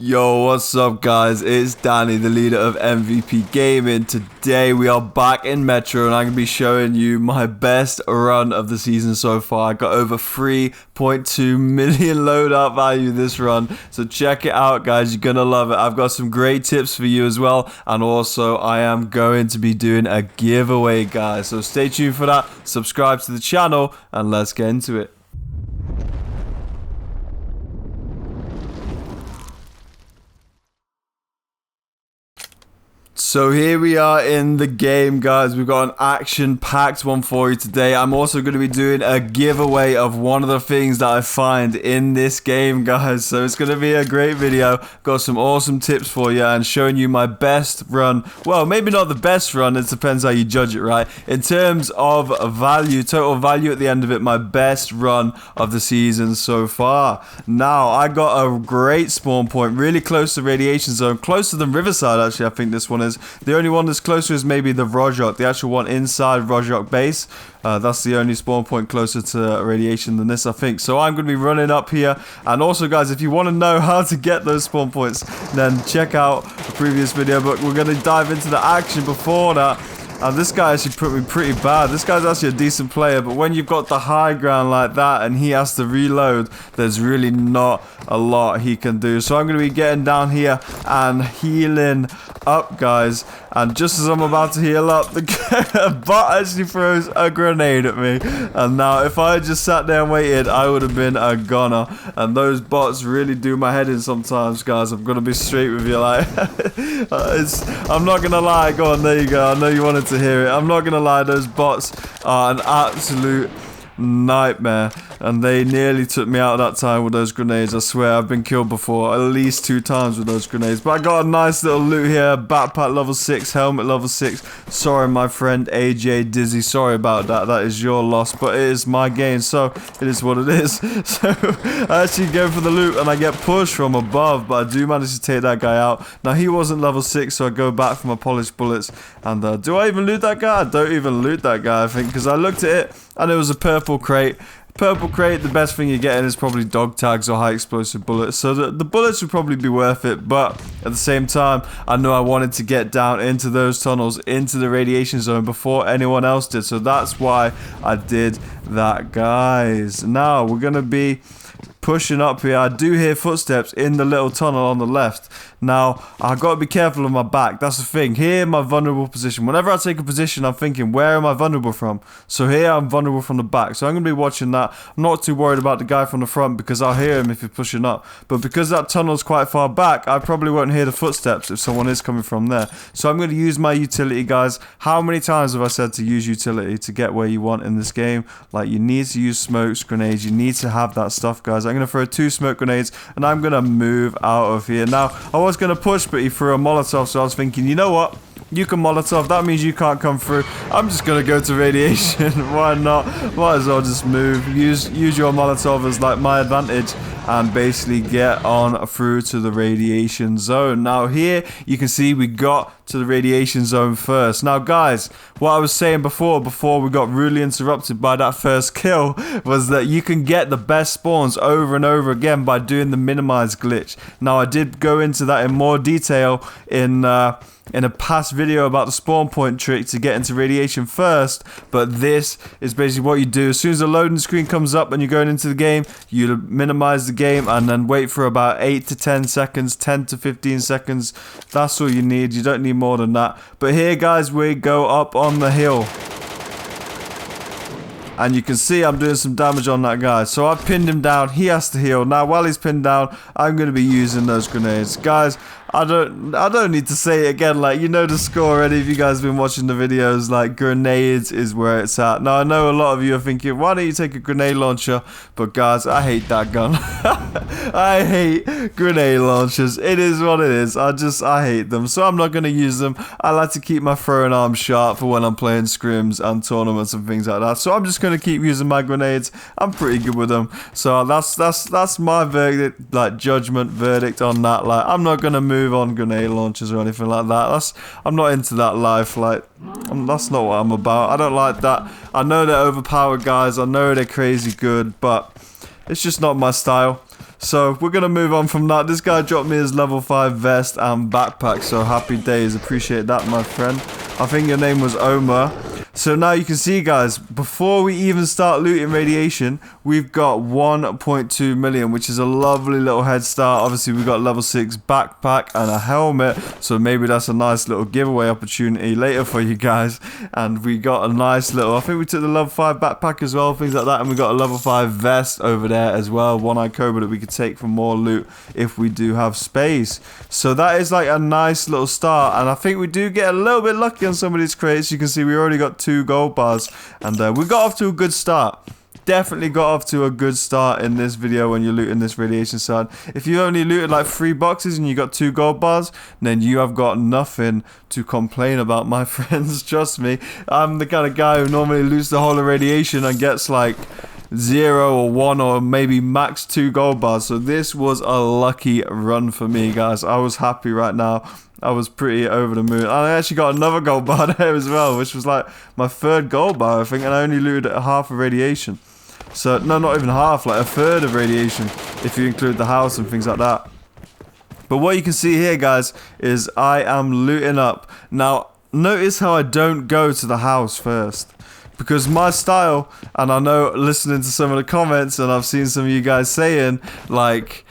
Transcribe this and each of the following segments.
Yo, what's up guys? It's Danny, the leader of MVP Gaming. Today we are back in Metro and I'm going to be showing you my best run of the season so far. I got over 3.2 million loadout value this run. So check it out guys, you're going to love it. I've got some great tips for you as well. And also I am going to be doing a giveaway guys. So stay tuned for that. Subscribe to the channel and let's get into it. So here we are in the game guys, we've got an action-packed one for you today. I'm also going to be doing a giveaway of one of the things that I find in this game guys. So it's going to be a great video, got some awesome tips for you and showing you my best run. Well, maybe not the best run, it depends how you judge it, right? In terms of value, total value at the end of it, my best run of the season so far. Now, I got a great spawn point, really close to radiation zone, closer than Riverside actually, I think this one is. The only one that's closer is maybe the Rojok, the actual one inside Rojok base. That's the only spawn point closer to radiation than this, I think. So I'm going to be running up here. And also, guys, if you want to know how to get those spawn points, then check out the previous video. But we're going to dive into the action before that. And this guy actually put me pretty bad. This guy's actually a decent player, but when you've got the high ground like that and he has to reload, there's really not a lot he can do. So I'm going to be getting down here and healing up, guys. And just as I'm about to heal up, the bot actually throws a grenade at me. And now, if I had just sat there and waited, I would have been a goner. And those bots really do my head in sometimes, guys. I'm going to be straight with you. Like, I'm not going to lie. Go on, there you go. I know you wanted to hear it. I'm not going to lie. Those bots are an absolute nightmare, and they nearly took me out that time with those grenades. I swear I've been killed before at least 2 times with those grenades, but I got a nice little loot here. Backpack level 6, helmet level 6. Sorry my friend AJ Dizzy, sorry about that. That is your loss, but it is my game, so it is what it is. So I actually go for the loot and I get pushed from above, but I do manage to take that guy out. Now he wasn't level 6, so I go back for my polished bullets. And do I even loot that guy? I don't even loot that guy, I think, because I looked at it and it was a purple crate. Purple crate, the best thing you're getting is probably dog tags or high explosive bullets. So the bullets would probably be worth it, but at the same time, I knew I wanted to get down into those tunnels, into the radiation zone before anyone else did. So that's why I did that, guys. Now, we're going to be pushing up here. I do hear footsteps in the little tunnel on the left. Now, I've got to be careful of my back. That's the thing. Here, my vulnerable position. Whenever I take a position, I'm thinking, where am I vulnerable from? So here, I'm vulnerable from the back. So I'm going to be watching that. I'm not too worried about the guy from the front because I'll hear him if he's pushing up. But because that tunnel's quite far back, I probably won't hear the footsteps if someone is coming from there. So I'm going to use my utility, guys. How many times have I said to use utility to get where you want in this game? Like, you need to use smokes, grenades. You need to have that stuff, guys. I'm going to throw 2 smoke grenades and I'm going to move out of here. Now, I was going to push, but he threw a Molotov, so I was thinking, you know what? You can Molotov, that means you can't come through. I'm just going to go to radiation. Why not? Might as well just move. Use your Molotov as like my advantage and basically get on through to the radiation zone. Now here, you can see we got to the radiation zone first. Now guys, what I was saying before we got rudely interrupted by that first kill, was that you can get the best spawns over and over again by doing the minimize glitch. Now I did go into that in more detail in a past video about the spawn point trick to get into radiation first, but this is basically what you do. As soon as the loading screen comes up and you're going into the game, you minimize the game and then wait for about 8 to 10 seconds, 10 to 15 seconds. That's all you need. You don't need more than that. But here, guys, we go up on the hill. And you can see I'm doing some damage on that guy. So I pinned him down. He has to heal. Now, while he's pinned down, I'm going to be using those grenades. Guys, I don't need to say it again. Like, you know the score already if you guys have been watching the videos. Like, grenades is where it's at. Now, I know a lot of you are thinking, why don't you take a grenade launcher? But guys, I hate that gun. I hate grenade launchers. It is what it is. I hate them. So I'm not going to use them. I like to keep my throwing arm sharp for when I'm playing scrims and tournaments and things like that. So I'm just going to keep using my grenades. I'm pretty good with them. So that's my verdict, like judgment verdict on that. Like, I'm not going to move on grenade launchers or anything like that. I'm not into that life. Like, that's not what I'm about. I don't like that. I know they're overpowered, guys. I know they're crazy good, but it's just not my style. So we're gonna move on from that. This guy dropped me his level 5 vest and backpack, so happy days. Appreciate that, my friend. I think your name was Omar. So now you can see, guys, before we even start looting radiation, we've got 1.2 million, which is a lovely little head start. Obviously, we got level 6 backpack and a helmet, so maybe that's a nice little giveaway opportunity later for you guys. And we got a nice little, I think we took the level 5 backpack as well, things like that, and we got a level 5 vest over there as well, one-eyed cobra that we could take for more loot if we do have space. So that is like a nice little start, and I think we do get a little bit lucky on some of these crates. You can see we already got 2 gold bars, and we got off to a good start. Definitely got off to a good start in this video when you're looting this radiation side. If you only looted like 3 boxes and you got 2 gold bars, then you have got nothing to complain about, my friends. Trust me, I'm the kind of guy who normally loots the whole of radiation and gets like 0 or 1 or maybe max 2 gold bars. So this was a lucky run for me, guys. I was happy right now. I was pretty over the moon. And I actually got another gold bar there as well, which was like my 3rd gold bar, I think, and I only looted half of radiation. So, no, not even half, like a 1/3 of radiation, if you include the house and things like that. But what you can see here, guys, is I am looting up. Now, notice how I don't go to the house first. Because my style, and I know listening to some of the comments, and I've seen some of you guys saying, like,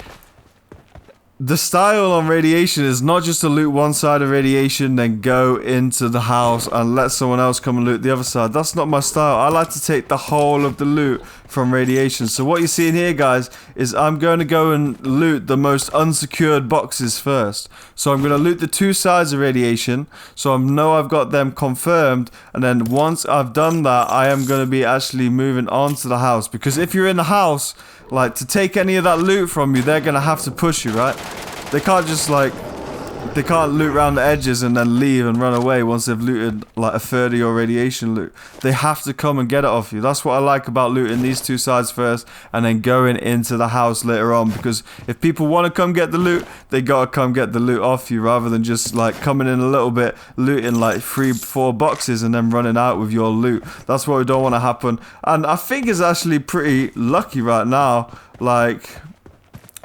the style on radiation is not just to loot one side of radiation, then go into the house and let someone else come and loot the other side. That's not my style. I like to take the whole of the loot from radiation. So what you're seeing here, guys, is I'm going to go and loot the most unsecured boxes first. So I'm going to loot the 2 sides of radiation, so I know I've got them confirmed, and then once I've done that, I am going to be actually moving on to the house. Because if you're in the house, like, to take any of that loot from you, they're going to have to push you, right? They can't just, like, they can't loot around the edges and then leave and run away once they've looted, like, a 30 or radiation loot. They have to come and get it off you. That's what I like about looting these 2 sides first and then going into the house later on. Because if people want to come get the loot, they got to come get the loot off you rather than just, like, coming in a little bit, looting, like, 3-4 boxes and then running out with your loot. That's what we don't want to happen. And I think it's actually pretty lucky right now. Like,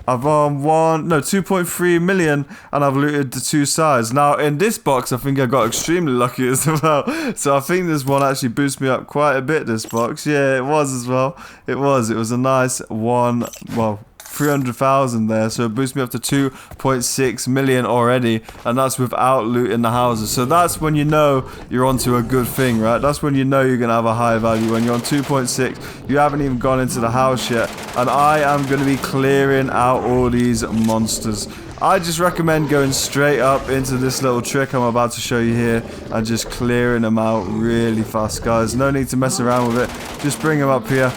I've 2.3 million, and I've looted the 2 sides. Now, in this box, I think I got extremely lucky as well. So I think this one actually boosted me up quite a bit, this box. Yeah, it was as well. It was a nice one. Well, 300,000 there, so it boosts me up to 2.6 million already, and that's without looting the houses. So that's when you know you're onto a good thing, right? That's when you know you're gonna have a high value. When you're on 2.6, you haven't even gone into the house yet, and I am gonna be clearing out all these monsters. I just recommend going straight up into this little trick I'm about to show you here and just clearing them out really fast, guys. No need to mess around with it. Just bring them up here.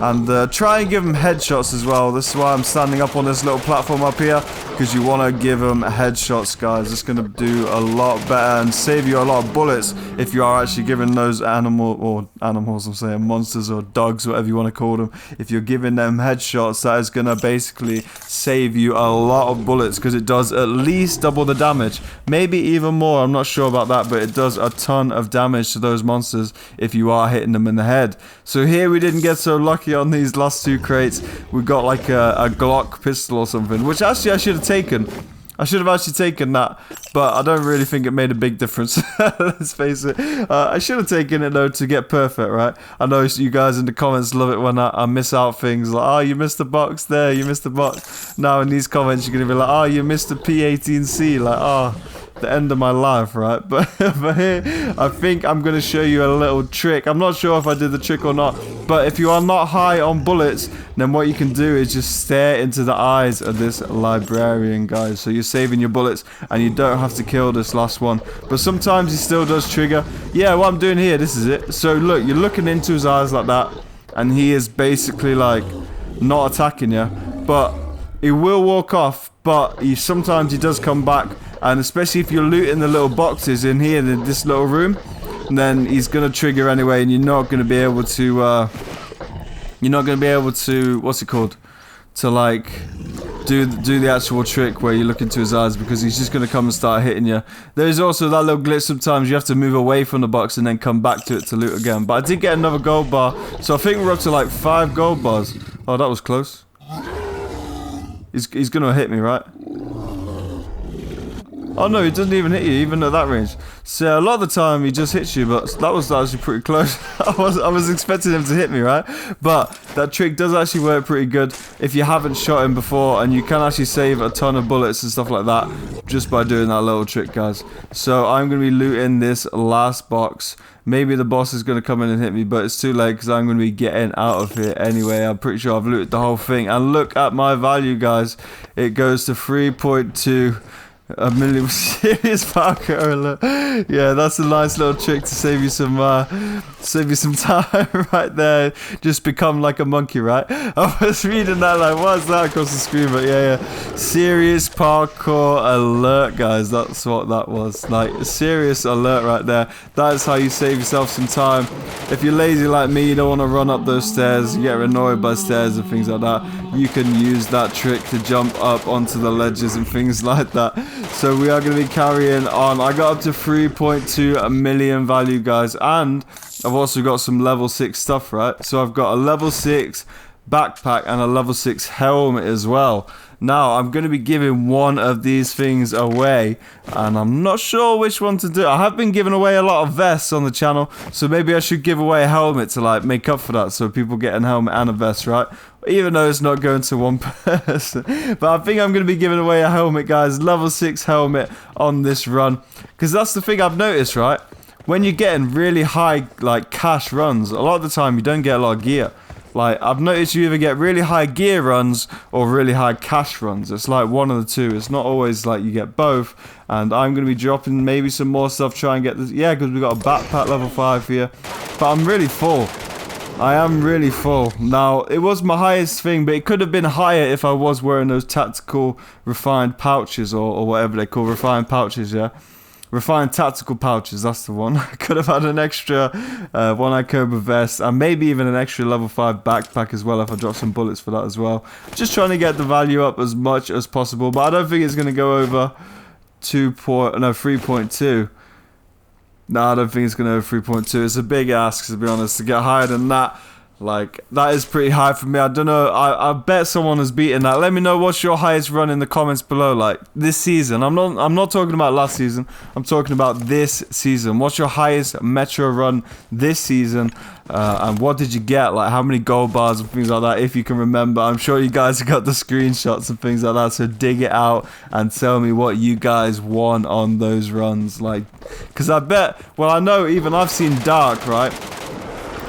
And try and give them headshots as well. This is why I'm standing up on this little platform up here, because you want to give them headshots, guys. It's going to do a lot better and save you a lot of bullets if you are actually giving those monsters, or dogs, whatever you want to call them. If you're giving them headshots, that is going to basically save you a lot of bullets, because it does at least double the damage. Maybe even more, I'm not sure about that, but it does a ton of damage to those monsters if you are hitting them in the head. So here we didn't get so lucky on these last 2 crates. We got like a Glock pistol or something, which actually I should have taken. I should have actually taken that, but I don't really think it made a big difference. Let's face it. I should have taken it though to get perfect, right? I know you guys in the comments love it when I miss out things like, oh, you missed the box there, you missed the box. Now in these comments you're gonna be like, oh, you missed the P18C, like, oh, the end of my life, right? But here, I think I'm going to show you a little trick. I'm not sure if I did the trick or not, but if you are not high on bullets, then what you can do is just stare into the eyes of this librarian, guys. So you're saving your bullets, and you don't have to kill this last one. But sometimes he still does trigger. Yeah, what I'm doing here, this is it. So look, you're looking into his eyes like that, and he is basically like not attacking you, but he will walk off, but sometimes he does come back. And especially if you're looting the little boxes in here in this little room, then he's gonna trigger anyway, and you're not gonna be able to what's it called, to like do the actual trick where you look into his eyes, because he's just gonna come and start hitting you. There's also that little glitch sometimes you have to move away from the box and then come back to it to loot again. But I did get another gold bar, so I think we're up to like 5 gold bars. Oh, that was close. He's gonna hit me, right? Oh no, he doesn't even hit you, even at that range. So a lot of the time he just hits you, but that was actually pretty close. I was expecting him to hit me, right? But that trick does actually work pretty good if you haven't shot him before, and you can actually save a ton of bullets and stuff like that just by doing that little trick, guys. So I'm gonna be looting this last box. Maybe the boss is going to come in and hit me, but it's too late because I'm going to be getting out of here anyway. I'm pretty sure I've looted the whole thing. And look at my value, guys. It goes to 3.2 million. Serious Parker alert. Yeah, that's a nice little trick to save you some time right there. Just become like a monkey, right? I was reading that like, what's that across the screen? But yeah. Serious parkour alert, guys. That's what that was. Like, serious alert right there. That is how you save yourself some time. If you're lazy like me, you don't want to run up those stairs, you get annoyed by stairs and things like that, you can use that trick to jump up onto the ledges and things like that. So we are going to be carrying on. I got up to 3.2 million value, guys, and I've also got some level 6 stuff, right? So I've got a level 6 backpack and a level 6 helmet as well. Now I'm going to be giving one of these things away, and I'm not sure which one to do. I have been giving away a lot of vests on the channel, so maybe I should give away a helmet to like make up for that, so people get a helmet and a vest, right? Even though it's not going to one person. But I think I'm going to be giving away a helmet, guys. Level 6 helmet on this run. Because that's the thing I've noticed, right? When you're getting really high, like, cash runs, a lot of the time you don't get a lot of gear. Like, I've noticed you either get really high gear runs or really high cash runs. It's like one of the two. It's not always like you get both. And I'm going to be dropping maybe some more stuff, try and get this. Yeah, because we've got a backpack level 5 here. But I'm really full. I am really full. Now, it was my highest thing, but it could have been higher if I was wearing those tactical refined pouches or whatever they call refined pouches, yeah? Refined tactical pouches, that's the one. I could have had an extra one-eye cobra vest and maybe even an extra level 5 backpack as well if I dropped some bullets for that as well. Just trying to get the value up as much as possible, but I don't think it's going to go over 3.2. No, I don't think it's going to over 3.2. It's a big ask, to be honest, to get higher than that. Like, that is pretty high for me. I don't know. I bet someone has beaten that. Let me know what's your highest run in the comments below. Like, this season. I'm not talking about last season. I'm talking about this season. What's your highest Metro run this season? And what did you get? Like, how many gold bars and things like that, if you can remember. I'm sure you guys have got the screenshots and things like that. So dig it out and tell me what you guys won on those runs. Like, because I bet, well, I know even I've seen Dark, right?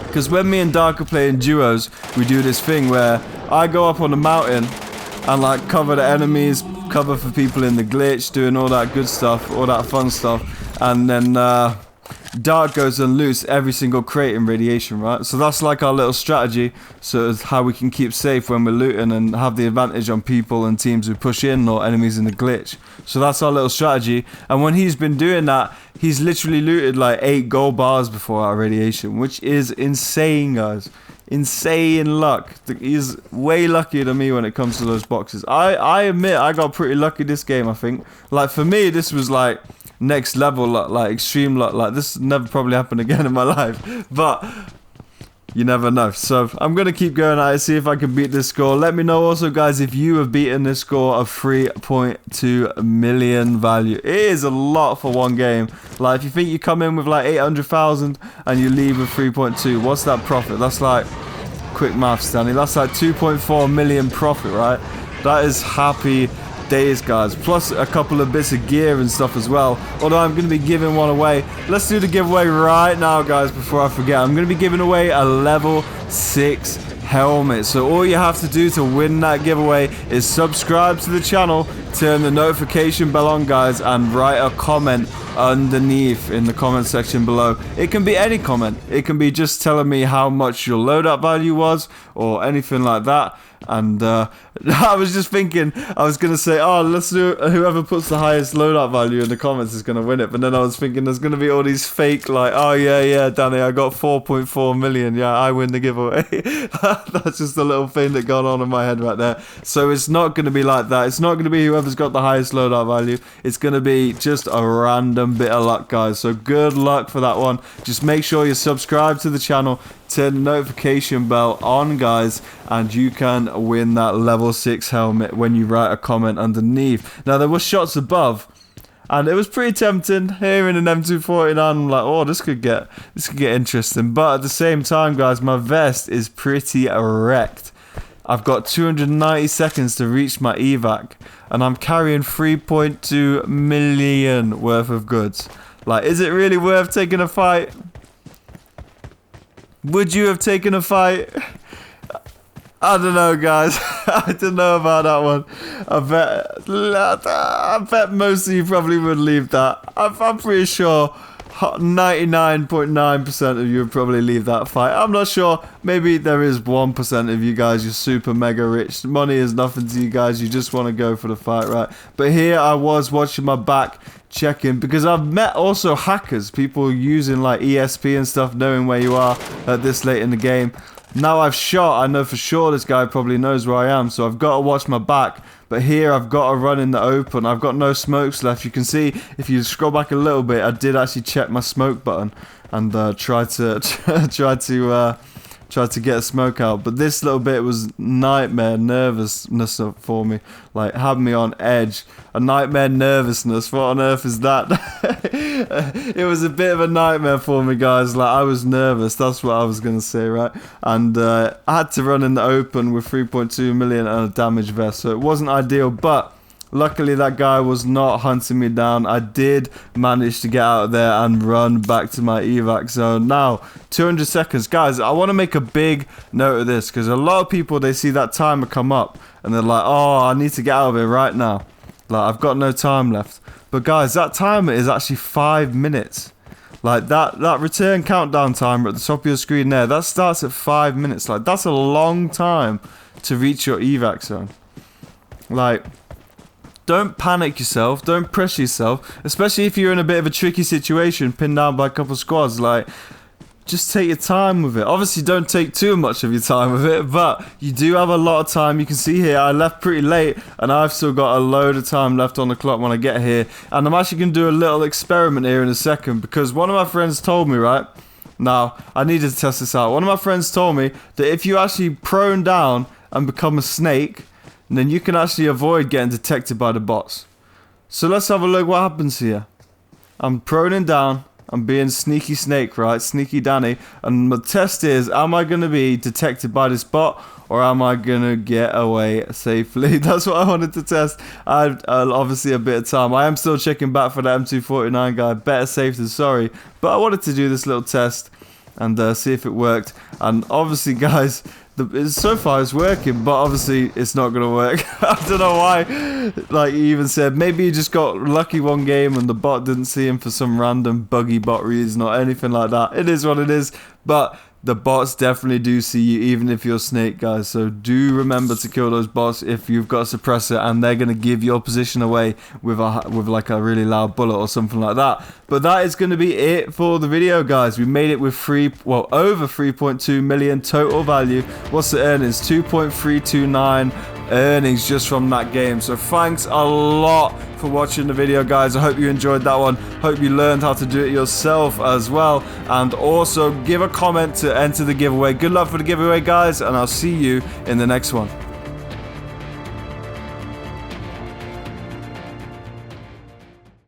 Because when me and Dark are playing duos, we do this thing where I go up on the mountain and like cover the enemies, cover for people in the glitch, doing all that good stuff, all that fun stuff, and then Dark goes and loots every single crate in radiation, right? So that's like our little strategy, so it's how we can keep safe when we're looting and have the advantage on people and teams who push in or enemies in the glitch. So that's our little strategy, and when he's been doing that, he's literally looted like 8 gold bars before our radiation, which is insane, guys. Insane luck. He's way luckier than me when it comes to those boxes. I admit I got pretty lucky this game, I think. Like, for me, this was like next level luck, like extreme luck. Like, this never probably happened again in my life, but you never know. So I'm gonna keep going at it, see if I can beat this score. Let me know also, guys, if you have beaten this score of 3.2 million value. It is a lot for one game. Like, if you think you come in with like 800,000 and you leave with 3.2, what's that profit? That's like, quick maths, Danny, that's like 2.4 million profit, right? That is happy days, guys, plus a couple of bits of gear and stuff as well, although I'm going to be giving one away. Let's do the giveaway right now, guys, before I forget. I'm going to be giving away a level 6 helmet, so all you have to do to win that giveaway is subscribe to the channel, turn the notification bell on, guys, and write a comment underneath in the comment section below. It can be any comment. It can be just telling me how much your loadout value was or anything like that. And I was just thinking, I was going to say, oh, let's do whoever puts the highest loadout value in the comments is going to win it. But then I was thinking there's going to be all these fake, like, oh, yeah, Danny, I got 4.4 million. Yeah, I win the giveaway. That's just a little thing that got on in my head right there. So it's not going to be like that. It's not going to be whoever's got the highest loadout value. It's going to be just a random random bit of luck, guys. So good luck for that one. Just make sure you're subscribed to the channel, turn the notification bell on, guys, and you can win that level 6 helmet when you write a comment underneath. Now, there were shots above, and it was pretty tempting. Here in an M249, I'm like, oh, this could get interesting. But at the same time, guys, my vest is pretty wrecked. I've got 290 seconds to reach my evac, and I'm carrying 3.2 million worth of goods. Like, is it really worth taking a fight? Would you have taken a fight? I don't know, guys. I don't know about that one. I bet most of you probably would leave that. I'm pretty sure 99.9% of you would probably leave that fight. I'm not sure. Maybe there is 1% of you guys. You're super mega rich. Money is nothing to you guys. You just want to go for the fight, right? But here I was watching my back, checking, because I've met also hackers, people using like ESP and stuff, knowing where you are at this late in the game. Now I've shot, I know for sure this guy probably knows where I am, so I've got to watch my back. But here I've got to run in the open. I've got no smokes left. You can see, if you scroll back a little bit, I did actually check my smoke button and try to get a smoke out. But this little bit was nightmare nervousness for me. Like, had me on edge. A nightmare nervousness. What on earth is that? It was a bit of a nightmare for me, guys. Like, I was nervous. That's what I was going to say, right? And I had to run in the open with 3.2 million and a damaged vest. So it wasn't ideal, but luckily that guy was not hunting me down. I did manage to get out of there and run back to my evac zone. Now, 200 seconds. Guys, I want to make a big note of this, because a lot of people, they see that timer come up and they're like, oh, I need to get out of here right now. Like, I've got no time left. But guys, that timer is actually 5 minutes. Like, that return countdown timer at the top of your screen there, that starts at 5 minutes. Like, that's a long time to reach your evac zone. Like, don't panic yourself, don't pressure yourself, especially if you're in a bit of a tricky situation, pinned down by a couple of squads. Like, just take your time with it. Obviously, don't take too much of your time with it, but you do have a lot of time. You can see here, I left pretty late, and I've still got a load of time left on the clock when I get here. And I'm actually going to do a little experiment here in a second, because one of my friends told me, right? Now, I needed to test this out. One of my friends told me that if you actually prone down and become a snake, then you can actually avoid getting detected by the bots. So let's have a look what happens here. I'm proning down. I'm being sneaky snake, right? Sneaky Danny. And the test is, am I going to be detected by this bot, or am I going to get away safely? That's what I wanted to test. I had obviously a bit of time. I am still checking back for the M249 guy. Better safe than sorry. But I wanted to do this little test and see if it worked. And obviously, guys, so far it's working, but obviously it's not going to work. I don't know why. Like, he even said maybe he just got lucky one game and the bot didn't see him for some random buggy bot reason or anything like that. It is what it is, but the bots definitely do see you, even if you're snake, guys. So do remember to kill those bots if you've got a suppressor, and they're going to give your position away with like a really loud bullet or something like that. But that is going to be it for the video, guys. We made it with over 3.2 million total value. What's the earnings? 2.329 earnings just from that game. So thanks a lot for watching the video, guys. I hope you enjoyed that one. Hope you learned how to do it yourself as well, and also give a comment to enter the giveaway. Good luck for the giveaway, guys, and I'll see you in the next one.